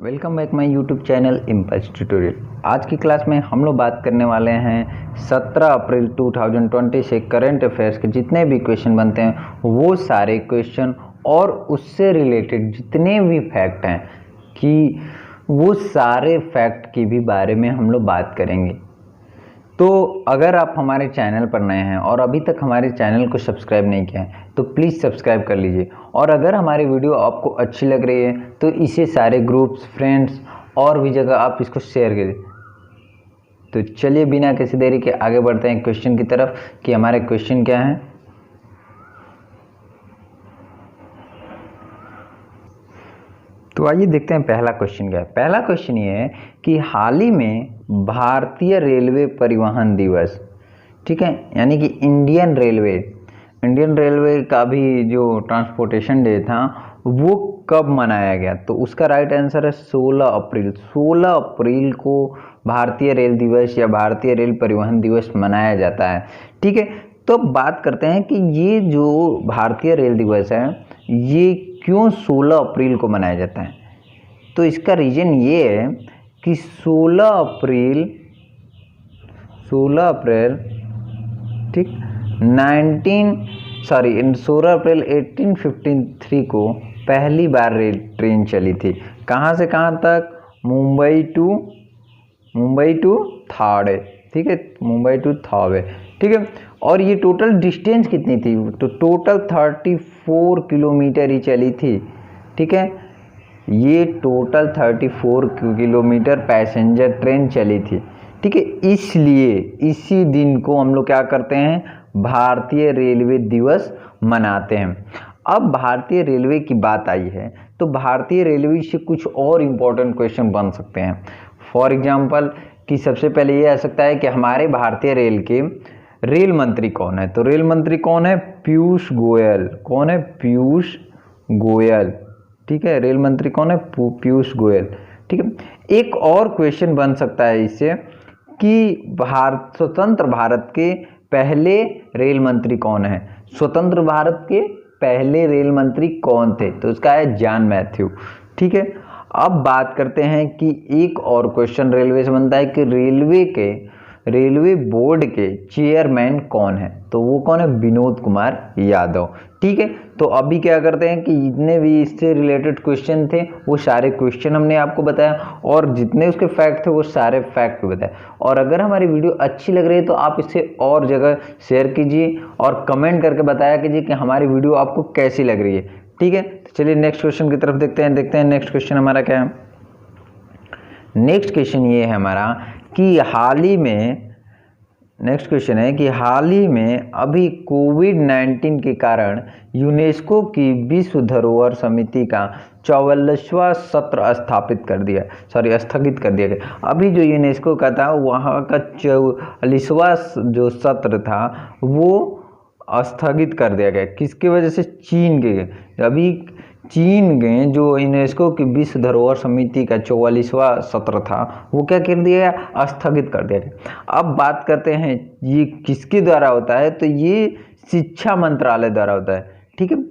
Welcome back my YouTube channel impulse tutorial. आज की class में हम लोग बात करने वाले हैं 17 अप्रैल 2020 से करंट अफेयर्स के जितने भी क्वेश्चन बनते हैं वो सारे क्वेश्चन और उससे रिलेटेड जितने भी फैक्ट हैं कि वो सारे फैक्ट की भी बारे में हम लोग बात करेंगे। तो अगर आप हमारे चैनल पर नए हैं और अभी तक हमारे चैनल को सब्सक्राइब नहीं किया है तो प्लीज़ सब्सक्राइब कर लीजिए। और अगर हमारी वीडियो आपको अच्छी लग रही है तो इसे सारे ग्रुप्स, फ्रेंड्स और भी जगह आप इसको शेयर करिए। तो चलिए बिना किसी देरी के आगे बढ़ते हैं क्वेश्चन की तरफ कि हमारे क्वेश्चन क्या हैं। तो आइए देखते हैं पहला क्वेश्चन क्या है। पहला क्वेश्चन ये है कि हाल ही में भारतीय रेलवे परिवहन दिवस, ठीक है, यानी कि इंडियन रेलवे का भी जो ट्रांसपोर्टेशन डे था वो कब मनाया गया। तो उसका राइट आंसर है 16 अप्रैल। 16 अप्रैल को भारतीय रेल दिवस या भारतीय रेल परिवहन दिवस मनाया जाता है, ठीक है। तो बात करते हैं कि ये जो भारतीय रेल दिवस है ये क्यों 16 अप्रैल को मनाया जाता है। तो इसका रीज़न ये है कि 16 अप्रैल ठीक 16 अप्रैल 1853 को पहली बार रेल ट्रेन चली थी। कहाँ से कहाँ तक? मुंबई टू थावे, ठीक है, मुंबई टू थावे, ठीक है। और ये टोटल डिस्टेंस कितनी थी? तो टोटल 34 किलोमीटर ही चली थी, ठीक है। ये टोटल 34 किलोमीटर पैसेंजर ट्रेन चली थी, ठीक है। इसलिए इसी दिन को हम लोग क्या करते हैं? भारतीय रेलवे दिवस मनाते हैं। अब भारतीय रेलवे की बात आई है तो भारतीय रेलवे से कुछ और इम्पोर्टेंट क्वेश्चन बन सकते हैं। फॉर एग्जाम्पल कि सबसे पहले ये आ सकता है कि हमारे भारतीय रेल के रेल मंत्री कौन है। तो रेल मंत्री कौन है? पीयूष गोयल। कौन है? पीयूष गोयल, ठीक है। रेल मंत्री कौन है? पीयूष गोयल, ठीक है। एक और क्वेश्चन बन सकता है इससे कि स्वतंत्र भारत के पहले रेल मंत्री कौन है? स्वतंत्र भारत के पहले रेल मंत्री कौन थे? तो उसका है जॉन मैथ्यू, ठीक है। अब बात करते हैं कि एक और क्वेश्चन रेलवे से बनता है कि रेलवे बोर्ड के चेयरमैन कौन है। तो वो कौन है? विनोद कुमार यादव, ठीक है। तो अभी क्या करते हैं कि जितने भी इससे रिलेटेड क्वेश्चन थे वो सारे क्वेश्चन हमने आपको बताया और जितने उसके फैक्ट थे वो सारे फैक्ट बताए। और अगर हमारी वीडियो अच्छी लग रही है तो आप इसे और जगह शेयर कीजिए और कमेंट करके बताया कीजिए कि हमारी वीडियो आपको कैसी लग रही है, ठीक है। तो चलिए नेक्स्ट क्वेश्चन की तरफ देखते हैं नेक्स्ट क्वेश्चन हमारा क्या है। नेक्स्ट क्वेश्चन ये है हमारा कि हाल ही में अभी कोविड-19 के कारण यूनेस्को की विश्व धरोहर समिति का 44वां सत्र स्थगित कर दिया गया। अभी जो यूनेस्को का था वहाँ का 44वां जो सत्र था वो स्थगित कर दिया गया। किसकी वजह से? चीन के। अभी चीन के जो यूनेस्को की विश्व धरोहर समिति का 44वां सत्र था वो क्या कर दिया गया? स्थगित कर दिया गया। अब बात करते हैं ये किसके द्वारा होता है। तो ये शिक्षा मंत्रालय द्वारा होता है, ठीक है।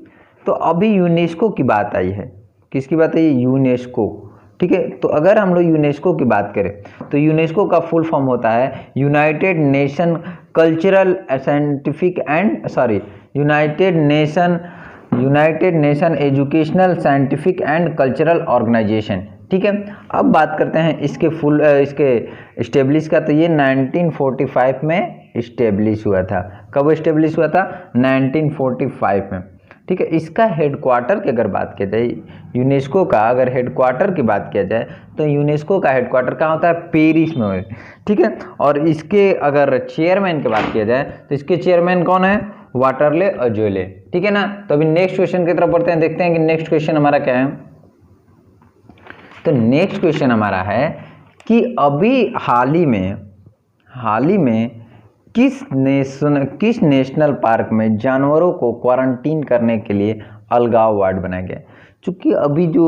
तो अभी यूनेस्को की बात आई है। किसकी बात है? यूनेस्को, ठीक है। तो अगर हम लोग यूनेस्को की बात करें तो यूनेस्को का फुल फॉर्म होता है United Nation Educational, Scientific and Cultural Organisation, ठीक है। अब बात करते हैं इसके इस्टेब्लिश का। तो ये 1945 में इस्टेब्लिश हुआ था। कब इस्टेब्लिश हुआ था? 1945 में, ठीक है। इसका हेडक्वार्टर की अगर बात किया जाए, यूनेस्को का अगर हेडक्वार्टर की बात किया जाए तो यूनेस्को का हेडक्वार्टर कहाँ होता है? पेरिस में होता है, ठीक है। और इसके अगर चेयरमैन की बात किया जाए तो इसके चेयरमैन कौन है? वाटरले अजोले, ठीक है ना। तो अभी नेक्स्ट क्वेश्चन की तरफ बढ़ते हैं, देखते हैं कि नेक्स्ट क्वेश्चन हमारा क्या है। तो नेक्स्ट क्वेश्चन हमारा है कि अभी हाल ही में किस नेशनल पार्क में जानवरों को क्वारंटीन करने के लिए अलगाव वार्ड बनाया गया। चूँकि अभी जो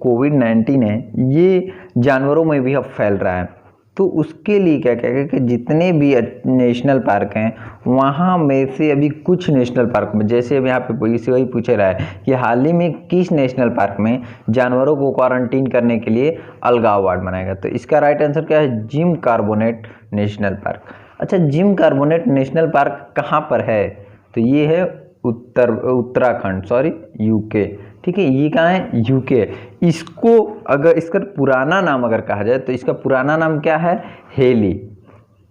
कोविड-19 है ये जानवरों में भी अब फैल रहा है, तो उसके लिए क्या क्या कि जितने भी नेशनल पार्क हैं वहाँ में से अभी कुछ नेशनल पार्क में, जैसे अब यहाँ पे इसी वही पूछ रहा है कि हाल ही में किस नेशनल पार्क में जानवरों को क्वारंटीन करने के लिए अलगाव वार्ड बनाएगा। तो इसका राइट आंसर क्या है, जिम कार्बोनेट नेशनल पार्क। अच्छा, जिम कार्बोनेट नेशनल पार्क कहाँ पर है, तो ये है उत्तराखंड, सॉरी यूके। ठीक है, ये कहाँ है, यूके। इसको अगर इसका पुराना नाम अगर कहा जाए तो इसका पुराना नाम क्या है, हेली।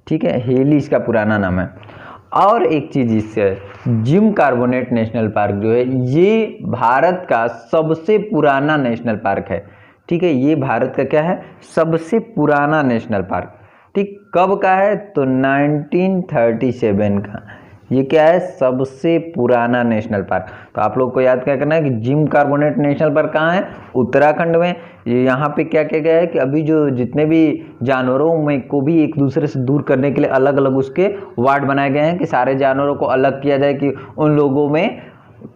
ठीक है, हेली इसका पुराना नाम है। और एक चीज़ इससे, जिम कार्बोनेट नेशनल पार्क जो है ये भारत का सबसे पुराना नेशनल पार्क है। ठीक है, ये भारत का क्या है, सबसे पुराना नेशनल पार्क। ठीक, कब का है, तो 1937 का। ये क्या है, सबसे पुराना नेशनल पार्क। तो आप लोग को याद क्या करना है कि जिम कार्बोनेट नेशनल पार्क कहाँ है, उत्तराखंड में। ये यहाँ पे क्या क्या गया है कि अभी जो जितने भी जानवरों में को भी एक दूसरे से दूर करने के लिए अलग अलग उसके वार्ड बनाए गए हैं कि सारे जानवरों को अलग किया जाए कि उन लोगों में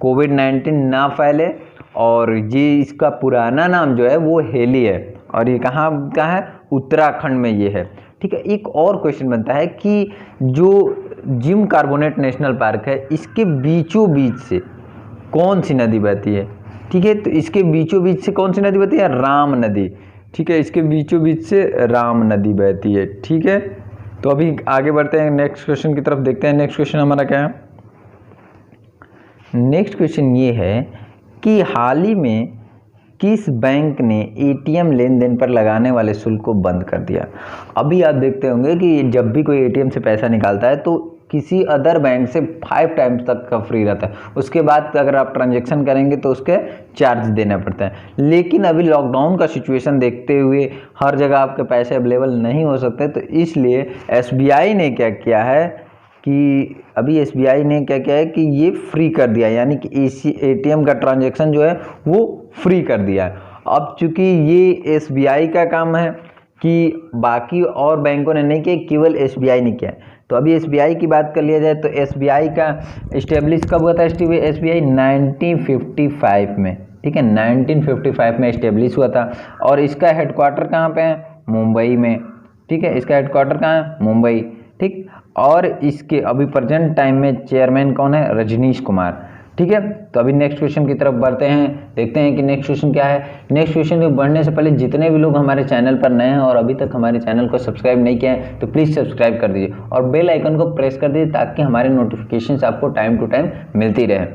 कोविड-19 ना फैले। और ये इसका पुराना नाम जो है वो हेली है, और ये कहाँ का है, उत्तराखंड में ये है। ठीक है, एक और क्वेश्चन बनता है कि जो जिम कार्बोनेट नेशनल पार्क है इसके बीचों बीच से कौन सी नदी बहती है। ठीक है, तो इसके बीचों बीच से कौन सी नदी बहती है, राम नदी। ठीक है, इसके बीचों बीच से राम नदी बहती है। ठीक है, तो अभी आगे बढ़ते हैं नेक्स्ट क्वेश्चन की तरफ, देखते हैं नेक्स्ट क्वेश्चन हमारा क्या है। नेक्स्ट क्वेश्चन ये है कि हाल ही में किस बैंक ने एटीएम लेन देन पर लगाने वाले शुल्क को बंद कर दिया। अभी आप देखते होंगे कि जब भी कोई एटीएम से पैसा निकालता है तो किसी अदर बैंक से 5 टाइम्स तक का फ्री रहता है, उसके बाद अगर आप ट्रांजैक्शन करेंगे तो उसके चार्ज देना पड़ता है। लेकिन अभी लॉकडाउन का सिचुएशन देखते हुए हर जगह आपके पैसे अवेलेबल नहीं हो सकते, तो इसलिए एसबीआई ने क्या किया है कि अभी एसबीआई ने क्या किया है कि ये फ्री कर दिया, यानी कि एटीएम का ट्रांजैक्शन जो है वो फ्री कर दिया है। अब चूंकि ये एसबीआई का काम है कि बाकी और बैंकों ने नहीं किया, केवल एसबीआई ने किया है। तो अभी एसबीआई की बात कर लिया जाए तो एसबीआई का इस्टेब्लिश कब हुआ था, एसबीआई 1955 में। ठीक है, 1955 में इस्टेब्लिश हुआ था, और इसका हेडक्वार्टर कहाँ पे है, मुंबई में। ठीक है, इसका हेडक्वार्टर कहाँ है, मुंबई। ठीक, और इसके अभी प्रेजेंट टाइम में चेयरमैन कौन है, रजनीश कुमार। ठीक है, तो अभी नेक्स्ट क्वेश्चन की तरफ बढ़ते हैं, देखते हैं कि नेक्स्ट क्वेश्चन क्या है। नेक्स्ट क्वेश्चन में बढ़ने से पहले जितने भी लोग हमारे चैनल पर नए हैं और अभी तक हमारे चैनल को सब्सक्राइब नहीं किया है तो प्लीज़ सब्सक्राइब कर दीजिए और बेल आइकन को प्रेस कर दीजिए ताकि हमारे नोटिफिकेशंस आपको टाइम टू टाइम मिलती रहे।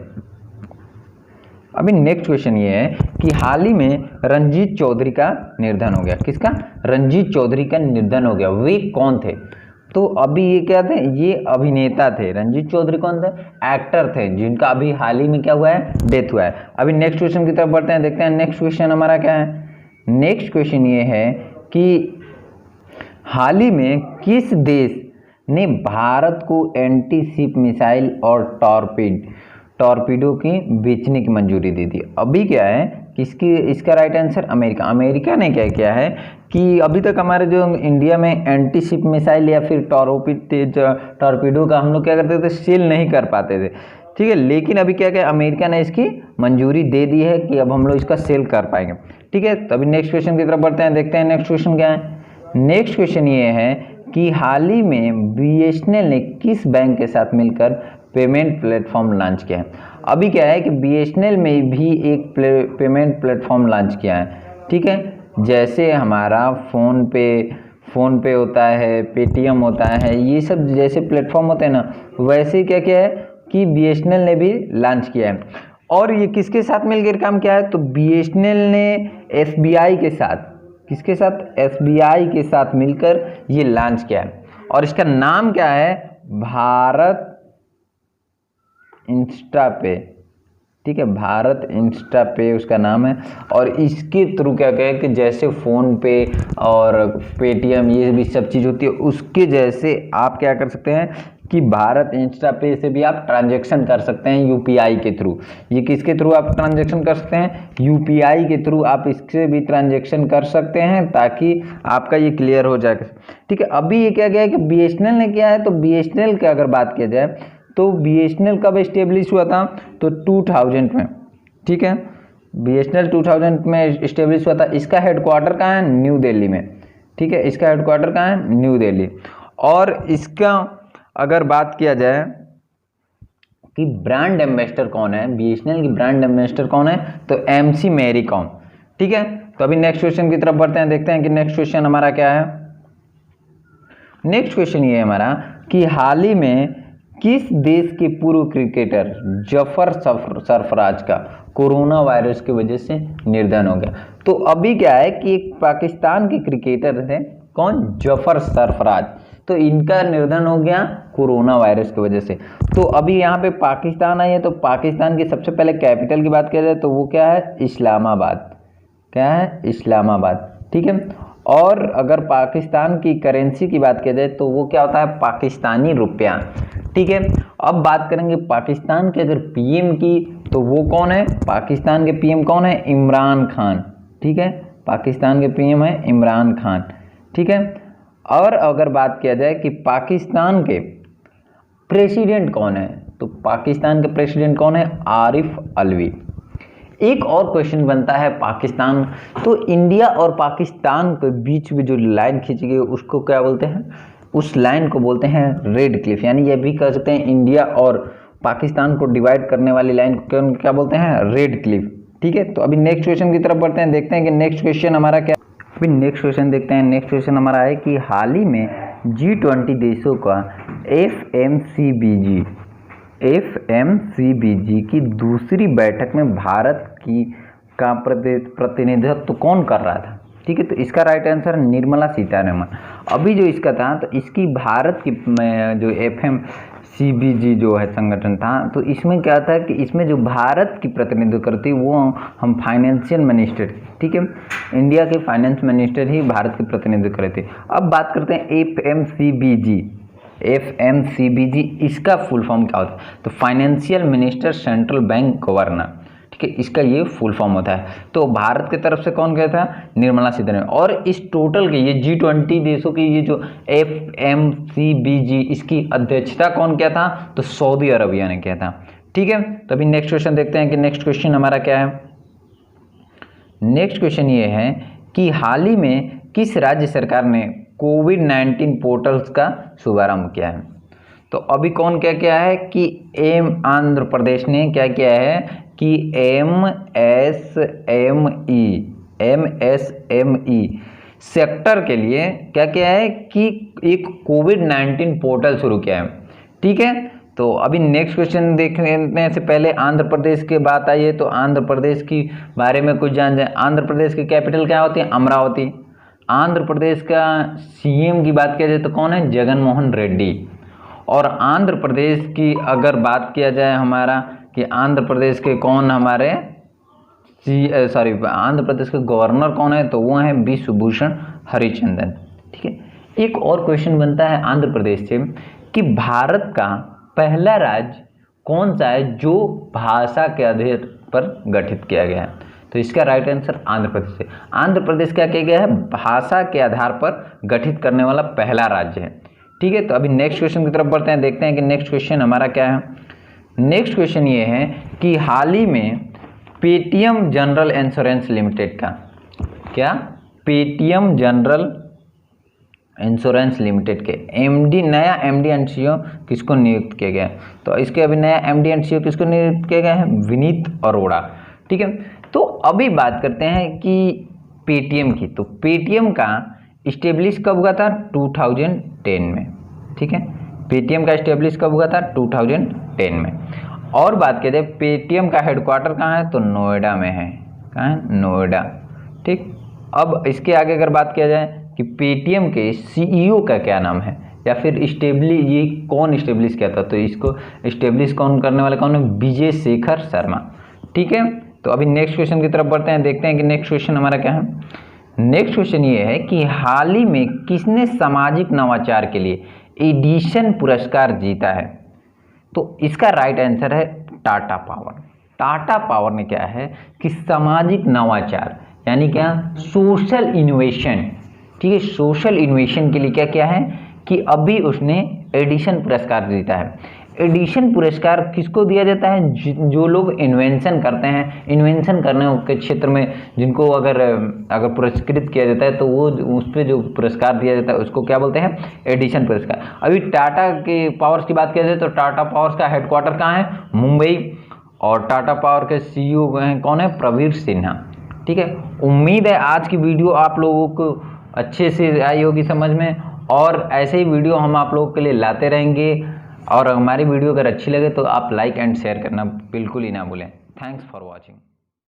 अभी नेक्स्ट क्वेश्चन ये है कि हाल ही में रंजीत चौधरी का निधन हो गया। किसका, रंजीत चौधरी का निधन हो गया। वे कौन थे, तो अभी ये क्या थे, ये अभिनेता थे। रंजीत चौधरी कौन थे, एक्टर थे, जिनका अभी हाल ही में क्या हुआ है, डेथ हुआ है। अभी नेक्स्ट क्वेश्चन की तरफ बढ़ते हैं, देखते हैं नेक्स्ट क्वेश्चन हमारा क्या है। नेक्स्ट क्वेश्चन ये है कि हाल ही में किस देश ने भारत को एंटी शिप मिसाइल और टॉर्पीडो की बेचने की मंजूरी दे दी। अभी क्या है किसकी, इसका राइट आंसर अमेरिका। अमेरिका ने क्या किया है कि अभी तक हमारे जो इंडिया में एंटी शिप मिसाइल या फिर टॉर्पीडो का हम लोग क्या करते थे, सेल नहीं कर पाते थे। ठीक है, लेकिन अभी क्या क्या अमेरिका ने इसकी मंजूरी दे दी है कि अब हम लोग इसका सेल कर पाएंगे। ठीक है, तो अभी नेक्स्ट क्वेश्चन की तरफ बढ़ते हैं, देखते हैं नेक्स्ट क्वेश्चन क्या है। नेक्स्ट क्वेश्चन ये है कि हाल ही में बीएसएनएल ने किस बैंक के साथ मिलकर पेमेंट प्लेटफॉर्म लॉन्च किया है। अभी क्या है कि बीएसएनएल में भी एक पेमेंट प्लेटफॉर्म लॉन्च किया है। ठीक है, जैसे हमारा फ़ोन पे होता है, पेटीएम होता है, ये सब जैसे प्लेटफॉर्म होते हैं ना, वैसे क्या किया है कि बीएसएनएल ने भी लॉन्च किया है। और ये किसके साथ मिलकर काम किया है, तो बीएसएनएल ने एसबीआई के साथ, किसके साथ, एसबीआई के साथ मिलकर ये लॉन्च किया है। और इसका नाम क्या है, भारत इंस्टा पे। ठीक है, भारत इंस्टा पे उसका नाम है। और इसके थ्रू क्या कहें कि जैसे फ़ोन पे और पेटीएम ये भी सब चीज़ होती है, उसके जैसे आप क्या कर सकते हैं कि भारत इंस्टा पे से भी आप ट्रांजैक्शन कर सकते हैं यूपीआई के थ्रू। ये किसके थ्रू आप ट्रांजैक्शन कर सकते हैं, यूपीआई के थ्रू आप इससे भी ट्रांजैक्शन कर सकते हैं ताकि आपका ये क्लियर हो जाए। ठीक है, अभी ये क्या गया है कि बीएसएनएल ने किया है, तो बीएसएनएल की अगर बात किया जाए तो बीएसएनएल कब इस्टेब्लिश हुआ था, तो 2000 में। ठीक है, बीएसएनएल 2000 में इस्टेब्लिश हुआ था। इसका हेडक्वार्टर कहाँ है, न्यू दिल्ली में। ठीक है, इसका हेडक्वार्टर कहाँ है, न्यू दिल्ली। और इसका अगर बात किया जाए कि ब्रांड एम्बेसडर कौन है, बीएसएनएल की ब्रांड एम्बेसडर कौन है, तो एमसी मैरी कॉम। ठीक है, तो अभी नेक्स्ट क्वेश्चन की तरफ बढ़ते हैं, देखते हैं कि नेक्स्ट क्वेश्चन हमारा क्या है। नेक्स्ट क्वेश्चन ये है हमारा कि हाल ही में किस देश के पूर्व क्रिकेटर जफर सरफराज का कोरोना वायरस की वजह से निधन हो गया। तो अभी क्या है कि एक पाकिस्तान के क्रिकेटर थे, कौन, जफर सरफराज, तो इनका निधन हो गया कोरोना वायरस की वजह से। तो अभी यहाँ पे पाकिस्तान आई है, तो पाकिस्तान की सबसे पहले कैपिटल की बात किया जाए तो वो क्या है, इस्लामाबाद। क्या है, इस्लामाबाद। ठीक है, और अगर पाकिस्तान की करेंसी की बात किया जाए तो वो क्या होता है, पाकिस्तानी रुपया। ठीक है, अब बात करेंगे पाकिस्तान के अगर पीएम की, तो वो कौन है, पाकिस्तान के पीएम कौन है, इमरान खान। ठीक है, पाकिस्तान के पीएम है इमरान खान। ठीक है, और अगर बात किया जाए कि पाकिस्तान के प्रेसिडेंट कौन है, तो पाकिस्तान के प्रेसिडेंट कौन है, आरिफ अलवी। एक और क्वेश्चन बनता है पाकिस्तान, तो इंडिया और पाकिस्तान के बीच में जो लाइन खींची गई उसको क्या बोलते हैं, उस लाइन को बोलते हैं रेड क्लिफ, यानी ये भी कह सकते हैं इंडिया और पाकिस्तान को डिवाइड करने वाली लाइन को क्या बोलते हैं, रेड क्लिफ। ठीक है, तो अभी नेक्स्ट क्वेश्चन की तरफ बढ़ते हैं, देखते हैं कि नेक्स्ट क्वेश्चन हमारा क्या। अभी नेक्स्ट क्वेश्चन देखते हैं, नेक्स्ट क्वेश्चन हमारा है कि हाल ही में G20 देशों का FMCBG की दूसरी बैठक में भारत की का प्रतिनिधित्व कौन कर रहा था। ठीक है, तो इसका राइट आंसर निर्मला सीतारमण। अभी जो इसका था, तो इसकी भारत की जो FMCBG जो है संगठन था, तो इसमें क्या था कि इसमें जो भारत की प्रतिनिधित्व करती वो हम फाइनेंशियल मिनिस्टर, ठीक है, इंडिया के फाइनेंस मिनिस्टर ही भारत के प्रतिनिधित्व करे थे। अब बात करते हैं FMCBG, इसका फुल फॉर्म क्या होता है, तो financial minister central bank governor. ठीक है, इसका ये फुल फॉर्म होता है। तो भारत की तरफ से कौन गया था, निर्मला सीतारमण। और इस टोटल के ये G20 देशों की ये जो FMCBG इसकी अध्यक्षता कौन किया था, तो सऊदी अरबिया ने किया था। ठीक है, तो अभी नेक्स्ट क्वेश्चन देखते हैं कि नेक्स्ट क्वेश्चन हमारा क्या है। नेक्स्ट क्वेश्चन ये है कि हाल ही में किस राज्य सरकार ने कोविड-19 पोर्टल्स का शुभारंभ किया है। तो अभी कौन क्या किया है कि आंध्र प्रदेश ने क्या किया है कि MSME सेक्टर के लिए क्या किया है कि एक कोविड-19 पोर्टल शुरू किया है। ठीक है, तो अभी नेक्स्ट क्वेश्चन देखने से पहले आंध्र प्रदेश की बात आई है, तो आंध्र प्रदेश की बारे में कुछ जान जाए। आंध्र प्रदेश की कैपिटल क्या होती है, अमरावती। आंध्र प्रदेश का CM की बात किया जाए तो कौन है, जगन मोहन रेड्डी। और आंध्र प्रदेश की अगर बात किया जाए हमारा कि आंध्र प्रदेश के कौन हमारे आंध्र प्रदेश के गवर्नर कौन है, तो वो है विश्वभूषण हरिचंदन। ठीक है, एक और क्वेश्चन बनता है आंध्र प्रदेश से कि भारत का पहला राज्य कौन सा है जो भाषा के आधार पर गठित किया गया है, तो इसका राइट आंसर आंध्र प्रदेश है। आंध्र प्रदेश क्या किया गया है, भाषा के आधार पर गठित करने वाला पहला राज्य है। ठीक है, तो अभी नेक्स्ट क्वेश्चन की तरफ बढ़ते हैं, देखते हैं कि नेक्स्ट क्वेश्चन हमारा क्या है। नेक्स्ट क्वेश्चन ये है कि हाल ही में पेटीएम जनरल इंश्योरेंस लिमिटेड का क्या, पेटीएम जनरल इंश्योरेंस लिमिटेड के नया MD एंड CEO किसको नियुक्त किया गया है, तो इसके अभी नया MD एंड CEO किसको नियुक्त किया गया है, विनीत अरोड़ा। ठीक है, तो अभी बात करते हैं कि पेटीएम की, तो पेटीएम का इस्टेब्लिश कब हुआ था, 2010 में। ठीक है, पेटीएम का इस्टेब्लिश कब हुआ था, 2010 में। और बात किया जाए पेटीएम का हेडक्वार्टर कहाँ है, तो नोएडा में है। कहाँ है, नोएडा। ठीक, अब इसके आगे अगर बात किया जाए कि पेटीएम के CEO का क्या नाम है, या फिर ये कौन इस्टेब्लिश किया था, तो इसको इस्टेब्लिश कौन करने वाले कौन है, विजय शेखर शर्मा। ठीक है, तो अभी नेक्स्ट क्वेश्चन की तरफ बढ़ते हैं, देखते हैं कि नेक्स्ट क्वेश्चन हमारा क्या है। नेक्स्ट क्वेश्चन ये है कि हाल ही में किसने सामाजिक नवाचार के लिए एडिसन पुरस्कार जीता है, तो इसका राइट आंसर है टाटा पावर। टाटा पावर ने क्या है कि सामाजिक नवाचार यानी क्या, सोशल इनोवेशन। ठीक है, सोशल इनोवेशन के लिए क्या किया है कि अभी उसने एडिसन पुरस्कार जीता है। एडिशन पुरस्कार किसको दिया जाता है? जो लोग इन्वेंशन करते हैं, इन्वेंशन करने के क्षेत्र में जिनको अगर पुरस्कृत किया जाता है तो वो उस पर जो पुरस्कार दिया जाता है उसको क्या बोलते हैं? एडिशन पुरस्कार। अभी टाटा के पावर्स की बात किया जाए तो टाटा पावर्स का हेडक्वार्टर कहाँ है? मुंबई। और टाटा पावर के CEO हैं कौन है? प्रवीर सिन्हा। ठीक है, उम्मीद है आज की वीडियो आप लोगों को अच्छे से आई होगी समझ में, और ऐसे ही वीडियो हम आप लोगों के लिए लाते रहेंगे। और हमारी वीडियो अगर अच्छी लगे तो आप लाइक एंड शेयर करना बिल्कुल ही ना भूलें। Thanks for watching.